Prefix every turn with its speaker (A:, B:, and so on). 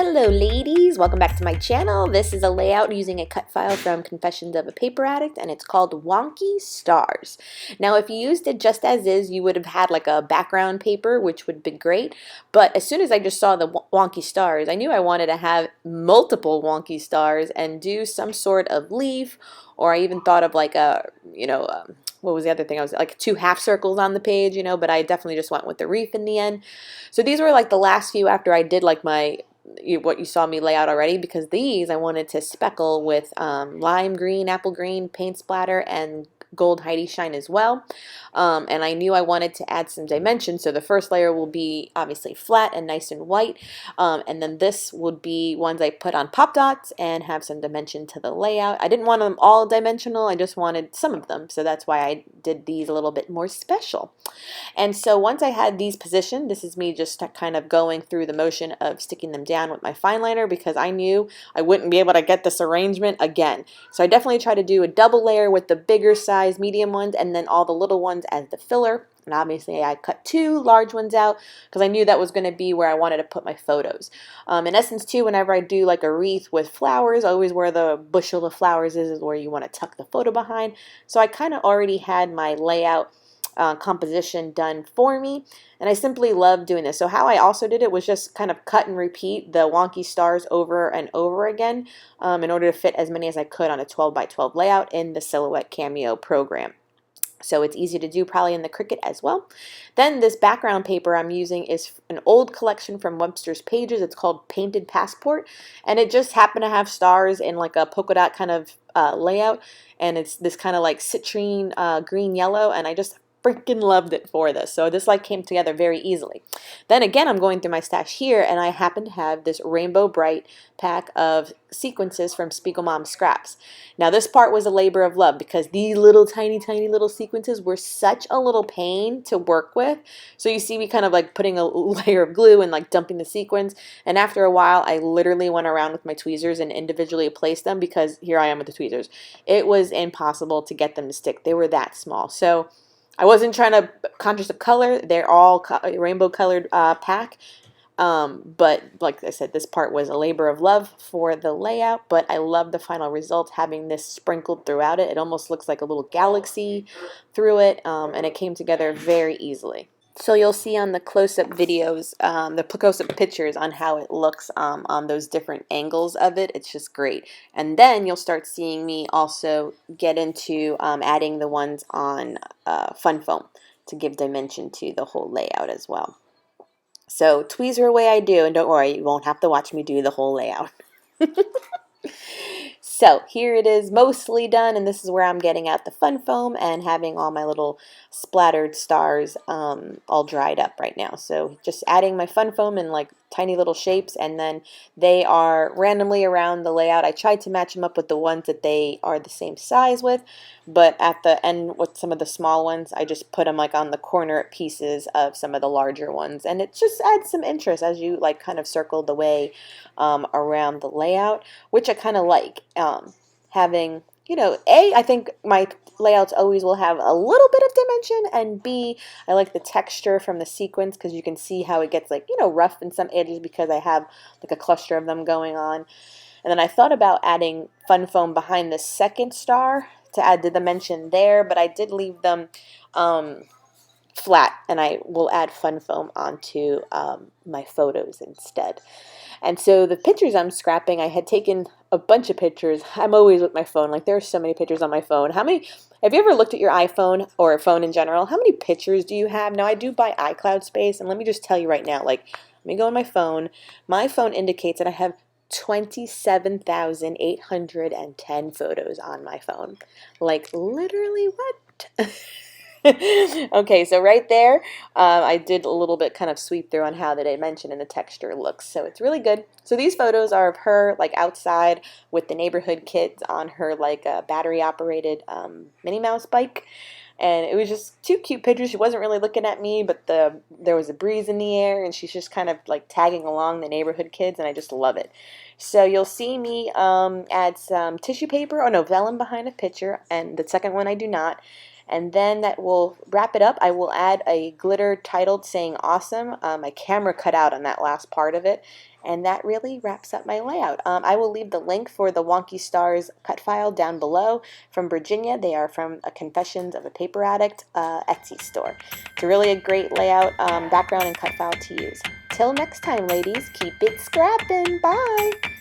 A: Hello ladies, welcome back to my channel. This is a layout using a cut file from Confessions of a Paper Addict, and it's called Wonky Stars. Now if you used it just as is, you would have had like a background paper, which would have been great, but as soon as I just saw the wonky stars, I knew I wanted to have multiple wonky stars and do some sort of leaf, or I even thought of like a, what was the other thing? I was like 2 half circles on the page, but I definitely just went with the reef in the end. So these were like the last few after I did like my what you saw me lay out already, because these I wanted to speckle with lime green, apple green, paint splatter, and gold Heidi shine as well. And I knew I wanted to add some dimension, so the first layer will be obviously flat and nice and white, and then this would be ones I put on pop dots and have some dimension to the layout. I didn't want them all dimensional, I just wanted some of them, so that's why I did these a little bit more special. And so once I had these positioned, this is me just kind of going through the motion of sticking them down with my fine liner, because I knew I wouldn't be able to get this arrangement again. So I definitely try to do a double layer with the bigger size medium ones and then all the little ones as the filler. And obviously I cut 2 large ones out because I knew that was going to be where I wanted to put my photos. In essence too, whenever I do like a wreath with flowers, always where the bushel of flowers is where you want to tuck the photo behind. So I kind of already had my layout composition done for me, and I simply love doing this. So how I also did it was just kind of cut and repeat the wonky stars over and over again in order to fit as many as I could on a 12 by 12 layout in the Silhouette Cameo program. So it's easy to do probably in the Cricut as well. Then this background paper I'm using is an old collection from Webster's Pages. It's called Painted Passport, and it just happened to have stars in like a polka dot kind of layout, and it's this kind of like citrine green yellow, and I just freaking loved it for this. So this like came together very easily. Then again, I'm going through my stash here, and I happen to have this Rainbow Bright pack of sequences from Spiegelmom Scraps. Now this part was a labor of love because these little tiny little sequences were such a little pain to work with. So you see me kind of like putting a layer of glue and like dumping the sequins, and after a while I literally went around with my tweezers and individually placed them, because here I am with the tweezers. It was impossible to get them to stick. They were that small. So I wasn't trying to conscious of color. They're all rainbow colored pack. But like I said, this part was a labor of love for the layout, but I love the final result, having this sprinkled throughout it. It almost looks like a little galaxy through it, and it came together very easily. So you'll see on the close-up videos, the close-up pictures on how it looks on those different angles of it. It's just great. And then you'll start seeing me also get into adding the ones on Fun Foam to give dimension to the whole layout as well. So tweezer away I do, and don't worry, you won't have to watch me do the whole layout. So here it is mostly done, and this is where I'm getting out the Fun Foam and having all my little splattered stars all dried up right now. So just adding my Fun Foam in like tiny little shapes, and then they are randomly around the layout. I tried to match them up with the ones that they are the same size with, but at the end with some of the small ones, I just put them like on the corner pieces of some of the larger ones, and it just adds some interest as you like kind of circle the way around the layout, which I kind of like. Having, I think my layouts always will have a little bit of dimension, and B, I like the texture from the sequence, because you can see how it gets like, rough in some edges because I have like a cluster of them going on. And then I thought about adding Fun Foam behind the second star to add the dimension there, but I did leave them flat, and I will add Fun Foam onto my photos instead. And so the pictures I'm scrapping, I had taken a bunch of pictures. I'm always with my phone. Like, there are so many pictures on my phone. Have you ever looked at your iPhone or a phone in general? How many pictures do you have? Now, I do buy iCloud space, and let me just tell you right now, like, let me go on my phone. My phone indicates that I have 27,810 photos on my phone. Like, literally what? Okay, so right there, I did a little bit kind of sweep through on how the dimension and the texture looks, so it's really good. So these photos are of her like outside with the neighborhood kids on her like battery operated Minnie Mouse bike, and it was just 2 cute pictures. She wasn't really looking at me, but there was a breeze in the air, and she's just kind of like tagging along the neighborhood kids, and I just love it. So you'll see me add some tissue paper, no, vellum behind a picture, and the second one I do not. And then that will wrap it up. I will add a glitter titled saying awesome. My camera cut out on that last part of it. And that really wraps up my layout. I will leave the link for the Wonky Stars cut file down below from Virginia. They are from a Confessions of a Paper Addict Etsy store. It's really a great layout, background, and cut file to use. Till next time, ladies, keep it scrappin'. Bye!